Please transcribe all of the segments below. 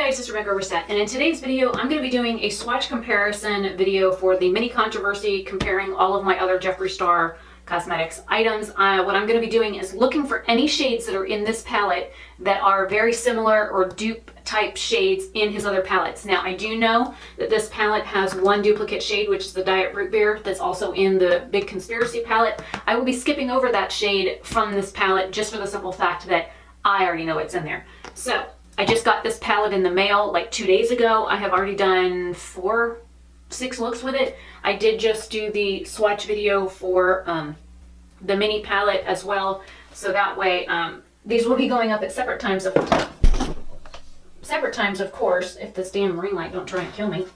guys, it's Rebecca Oberstadt, and in today's video I'm going to be doing a swatch comparison video for the mini controversy, comparing all of my other Jeffree Star cosmetics items. What I'm going to be doing is looking for any shades that are in this palette that are very similar or dupe type shades in his other palettes. Now I do know that this palette has one duplicate shade, which is the Diet Root Beer, that's also in the Big Conspiracy palette. I will be skipping over that shade from this palette just for the simple fact that I already know it's in there. So I just got this palette in the mail like 2 days ago. I have already done 6 looks with it. I did just do the swatch video for the mini palette as well. So that way, these will be going up at separate times of course, if this damn ring light don't try and kill me.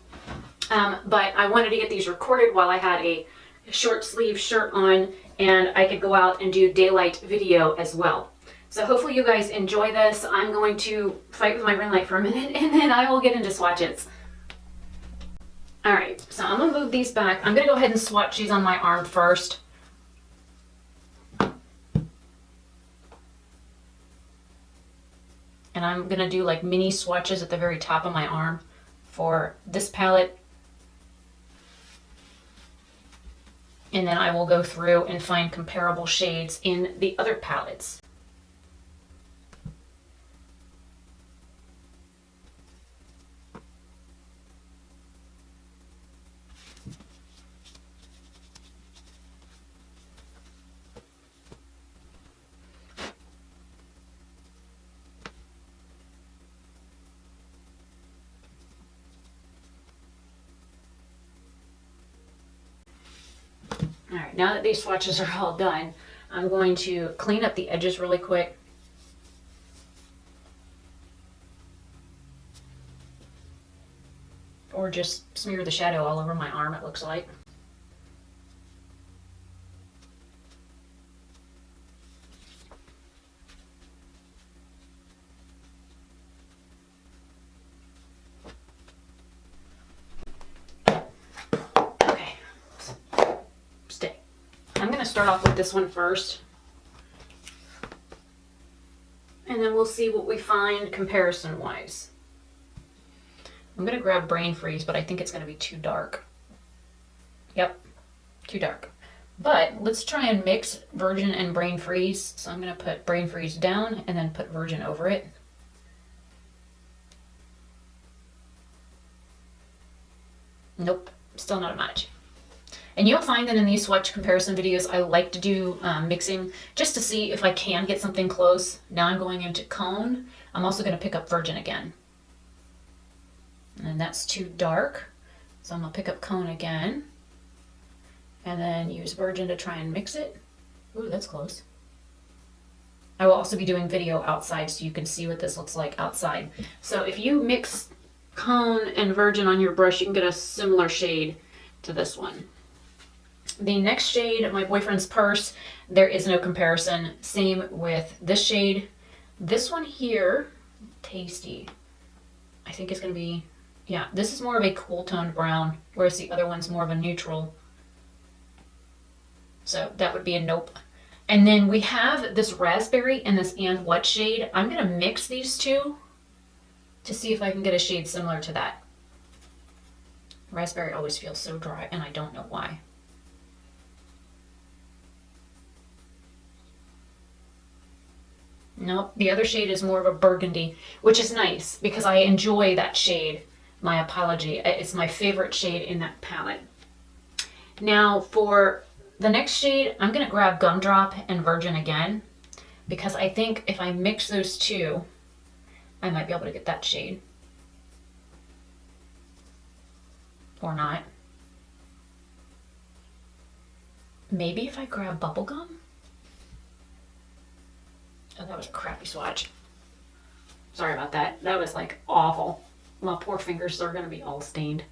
But I wanted to get these recorded while I had a short sleeve shirt on, and I could go out and do daylight video as well. So hopefully you guys enjoy this. I'm going to fight with my ring light for a minute and then I will get into swatches. Alright, so I'm going to move these back. I'm going to go ahead and swatch these on my arm first. And I'm going to do like mini swatches at the very top of my arm for this palette. And then I will go through and find comparable shades in the other palettes. Alright, now that these swatches are all done, I'm going to clean up the edges really quick. Or just smear the shadow all over my arm, it looks like. I'm going to start off with this one first, and then we'll see what we find comparison wise. I'm going to grab Brain Freeze, but I think it's going to be too dark. Yep, too dark. But let's try and mix Virgin and Brain Freeze. So I'm going to put Brain Freeze down and then put Virgin over it. Nope, still not a match. And you'll find that in these swatch comparison videos, I like to do mixing just to see if I can get something close. Now I'm going into Cone. I'm also going to pick up Virgin again. And that's too dark. So I'm going to pick up Cone again. And then use Virgin to try and mix it. Ooh, that's close. I will also be doing video outside so you can see what this looks like outside. So if you mix Cone and Virgin on your brush, you can get a similar shade to this one. The next shade, My Boyfriend's Purse, there is no comparison. Same with this shade. This one here, Tasty, I think it's going to be, yeah, this is more of a cool toned brown, whereas the other one's more of a neutral. So that would be a nope. And then we have this Raspberry and this And What shade. I'm going to mix these two to see if I can get a shade similar to that. Raspberry always feels so dry, and I don't know why. Nope, the other shade is more of a burgundy, which is nice because I enjoy that shade. My apology. It's my favorite shade in that palette. Now for the next shade, I'm going to grab Gumdrop and Virgin again because I think if I mix those two, I might be able to get that shade. Or not. Maybe if I grab Bubblegum? Oh, that was a crappy swatch. Sorry about that. That was like awful. My poor fingers are going to be all stained.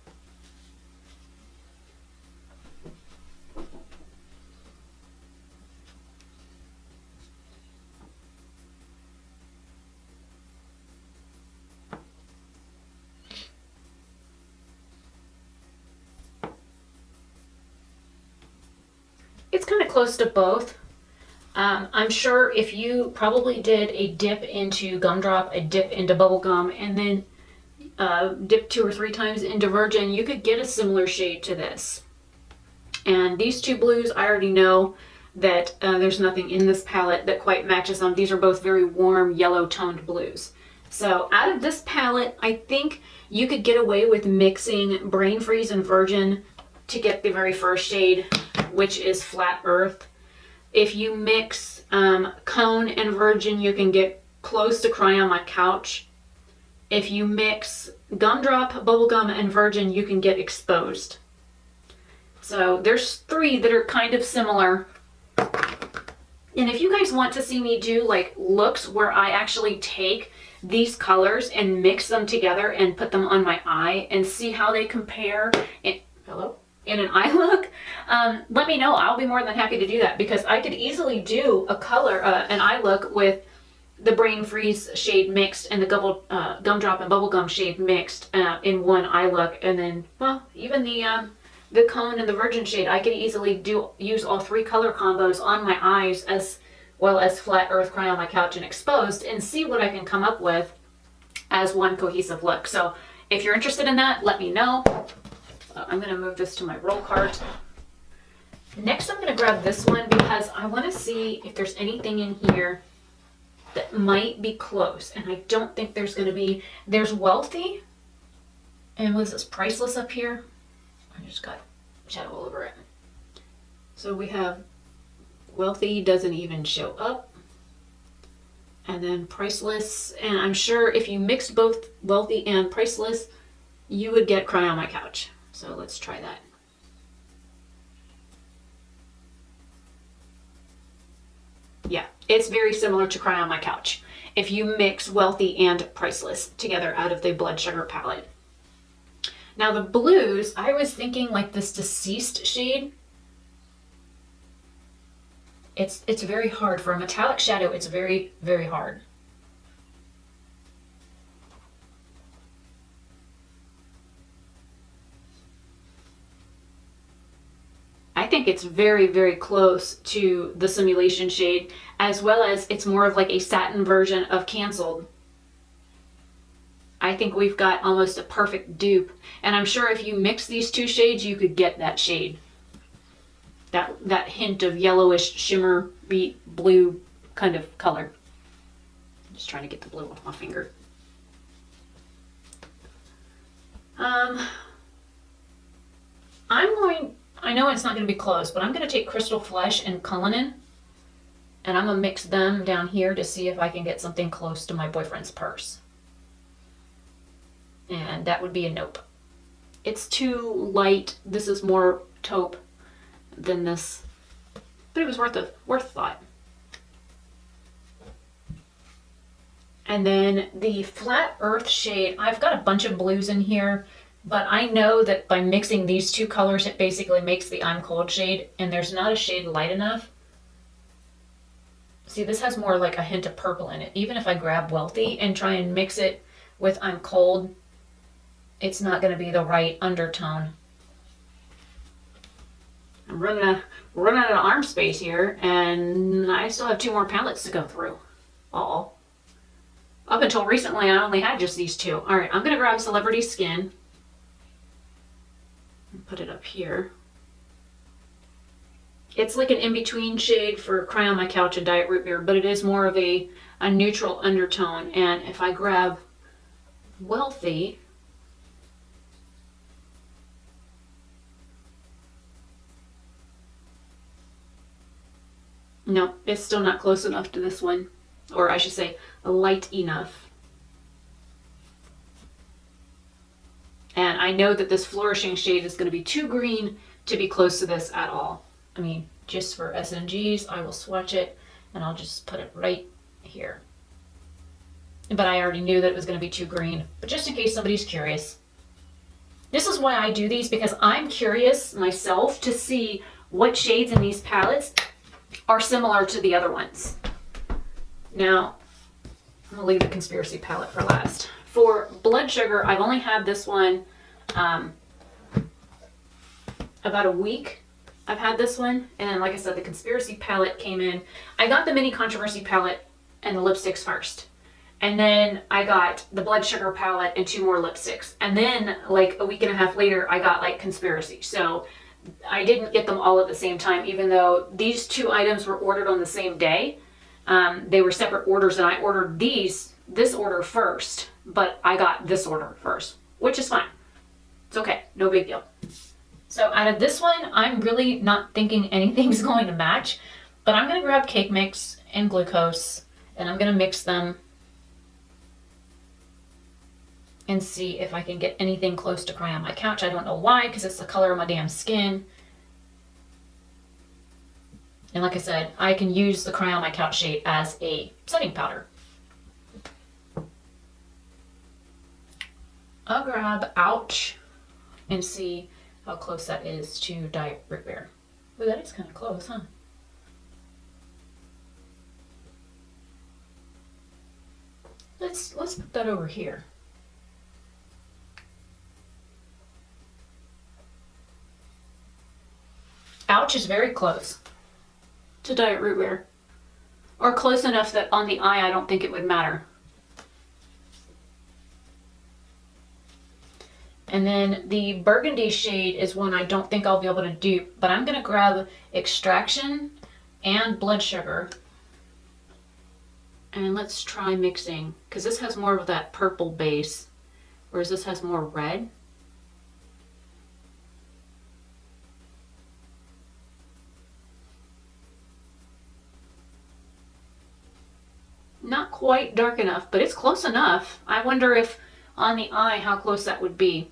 It's kind of close to both. I'm sure if you probably did a dip into Gumdrop, a dip into Bubblegum, and then dip 2 or 3 times into Virgin, you could get a similar shade to this. And these two blues, I already know that there's nothing in this palette that quite matches them. These are both very warm yellow toned blues. So out of this palette, I think you could get away with mixing Brain Freeze and Virgin to get the very first shade, which is Flat Earth. If you mix Cone and Virgin, you can get close to Cry on My Couch. If you mix Gumdrop, Bubblegum, and Virgin, you can get Exposed. So there's 3 that are kind of similar. And if you guys want to see me do like looks where I actually take these colors and mix them together and put them on my eye and see how they compare in an eye look, let me know. I'll be more than happy to do that, because I could easily do a color, an eye look with the Brain Freeze shade mixed and the Gumdrop and Bubblegum shade mixed in one eye look. And then, well, even the Cone and the Virgin shade, I could easily use all 3 color combos on my eyes, as well as Flat Earth, Cry on My Couch, and Exposed, and see what I can come up with as one cohesive look. So if you're interested in that, let me know. I'm going to move this to my roll cart. Next, I'm going to grab this one because I want to see if there's anything in here that might be close, and I don't think there's going to be. There's Wealthy, and what is this, Priceless up here? I just got shadow all over it. So we have Wealthy doesn't even show up, and then Priceless, and I'm sure if you mixed both Wealthy and Priceless, you would get Cry on My Couch. So let's try that. Yeah, it's very similar to Cry on My Couch if you mix Wealthy and Priceless together out of the Blood Sugar palette. Now the blues, I was thinking like this Deceased shade. It's very hard. For a metallic shadow, it's very, very hard. I think it's very, very close to the Simulation shade, as well as it's more of like a satin version of Canceled. I think we've got almost a perfect dupe. And I'm sure if you mix these 2 shades, you could get that shade. That hint of yellowish shimmer beat blue kind of color. I'm just trying to get the blue off my finger. I know it's not going to be close, but I'm going to take Crystal Flesh and Cullinan, and I'm going to mix them down here to see if I can get something close to my boyfriend's purse. And that would be a nope. It's too light. This is more taupe than this, but it was worth a thought. And then the Flat Earth shade, I've got a bunch of blues in here, but I know that by mixing these 2 colors, it basically makes the I'm Cold shade, and there's not a shade light enough. See, this has more like a hint of purple in it. Even if I grab Wealthy and try and mix it with I'm Cold, it's not going to be the right undertone. I'm running out of arm space here, and I still have 2 more palettes to go through. Up until recently, I only had just these 2. All right, I'm going to grab Celebrity Skin and put it up here. It's like an in-between shade for Cry on My Couch and Diet Root Beer, but it is more of a neutral undertone. And if I grab Wealthy, no, it's still not close enough to this one. Or I should say, light enough. And I know that this Flourishing shade is going to be too green to be close to this at all. I mean, just for SNGs, I will swatch it, and I'll just put it right here. But I already knew that it was going to be too green. But just in case somebody's curious. This is why I do these, because I'm curious myself to see what shades in these palettes are similar to the other ones. Now, I'm going to leave the Conspiracy palette for last. For Blood Sugar, I've only had this one about a week. I've had this one, and like I said, the Conspiracy palette came in. I got the mini Controversy palette and the lipsticks first. And then I got the blood sugar palette and 2 more lipsticks. And then like a week and a half later, I got like Conspiracy. So I didn't get them all at the same time, even though these 2 items were ordered on the same day. They were separate orders, and I ordered this order first, but I got this order first, which is fine. It's okay, no big deal. So out of this one, I'm really not thinking anything's going to match, but I'm gonna grab cake mix and glucose, and I'm gonna mix them and see if I can get anything close to Cry on My Couch. I don't know why, because it's the color of my damn skin. And like I said, I can use the Cry on My Couch shade as a setting powder. I'll grab Ouch and see how close that is to Diet Root Beer. Ooh, that is kind of close, huh? Let's put that over here. Ouch is very close to Diet Root Beer. Or close enough that on the eye I don't think it would matter. And then the burgundy shade is one I don't think I'll be able to dupe, but I'm gonna grab Extraction and Blood Sugar. And let's try mixing, because this has more of that purple base, whereas this has more red. Not quite dark enough, but it's close enough. I wonder if on the eye how close that would be.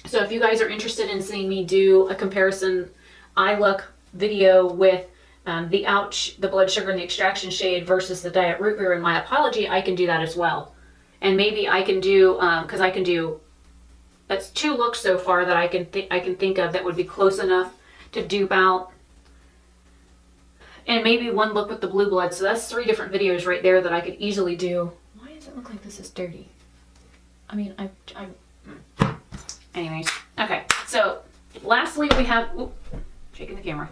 So if you guys are interested in seeing me do a comparison eye look video with the Ouch, the Blood Sugar, and the Extraction shade versus the Diet Root Beer and My Apology, I can do that as well. And maybe I can do, because I can do, that's 2 looks so far that I can think of that would be close enough to dupe out. And maybe 1 look with the Blue Blood. So that's 3 different videos right there that I could easily do. Why does it look like this is dirty? I mean, anyways. Okay, so lastly we have, shaking the camera.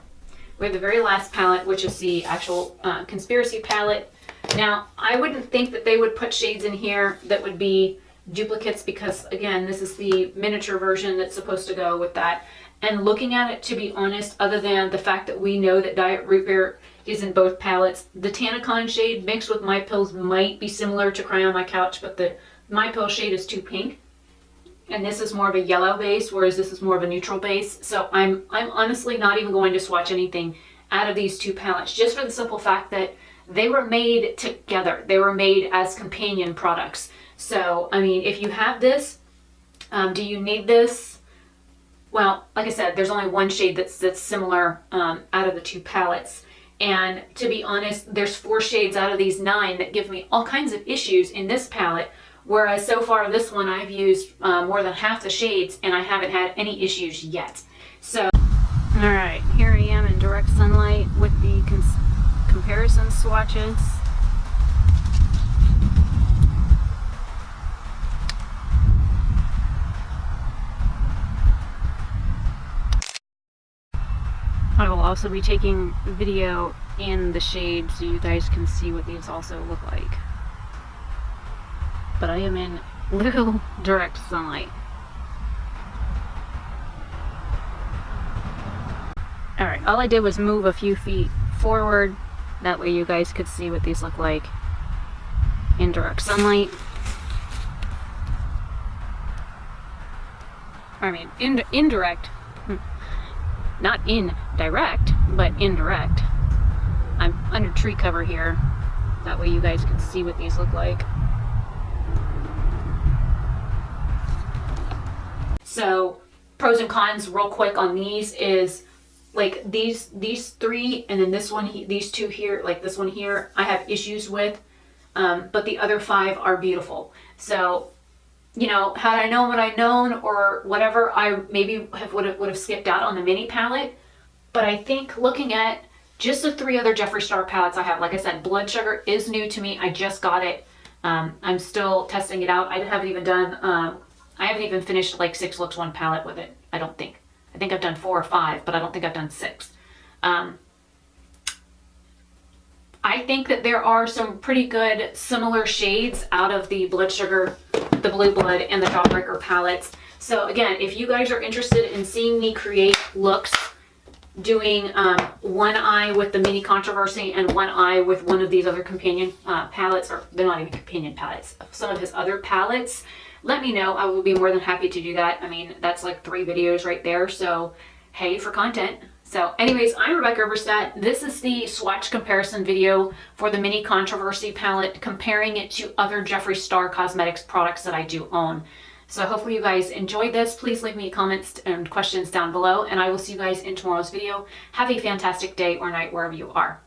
We have the very last palette, which is the actual Conspiracy palette. Now, I wouldn't think that they would put shades in here that would be duplicates because, again, this is the miniature version that's supposed to go with that. And looking at it, to be honest, other than the fact that we know that Diet Root Beer is in both palettes, the Tanacon shade mixed with My Pills might be similar to Cry on My Couch, but the My Pill shade is too pink. And this is more of a yellow base, whereas this is more of a neutral base. So I'm honestly not even going to swatch anything out of these 2 palettes, just for the simple fact that they were made together. They were made as companion products. So, I mean, if you have this, do you need this? Well, like I said, there's only 1 shade that's similar out of the 2 palettes. And to be honest, there's 4 shades out of these 9 that give me all kinds of issues in this palette. Whereas so far this one I've used more than half the shades and I haven't had any issues yet. So, alright, here I am in direct sunlight with the comparison swatches. I will also be taking video in the shade so you guys can see what these also look like. But I am in little direct sunlight. Alright, all I did was move a few feet forward. That way you guys could see what these look like in direct sunlight. I mean, indirect. Not indirect, but indirect. I'm under tree cover here. That way you guys can see what these look like. So, pros and cons real quick on these is, like, these 3 and then this one, these 2 here, like this one here, I have issues with, but the other 5 are beautiful. So, you know, had I known what I'd known or whatever, I maybe would have skipped out on the mini palette. But I think looking at just the 3 other Jeffree Star palettes I have, like I said, Blood Sugar is new to me. I just got it. I'm still testing it out. I haven't even finished like 6 looks 1 palette with it, I don't think. I think I've done 4 or 5, but I don't think I've done 6. I I think that there are some pretty good similar shades out of the Blood Sugar, the Blue Blood, and the Jawbreaker palettes. So again, if you guys are interested in seeing me create looks doing one eye with the mini Controversy and one eye with one of these other companion palettes, or they're not even companion palettes, some of his other palettes, let me know. I will be more than happy to do that. I mean, that's like 3 videos right there. So hey, for content. So anyways, I'm Rebecca Oberstadt. This is the swatch comparison video for the Mini Controversy palette, comparing it to other Jeffree Star Cosmetics products that I do own. So hopefully you guys enjoyed this. Please leave me comments and questions down below, and I will see you guys in tomorrow's video. Have a fantastic day or night wherever you are.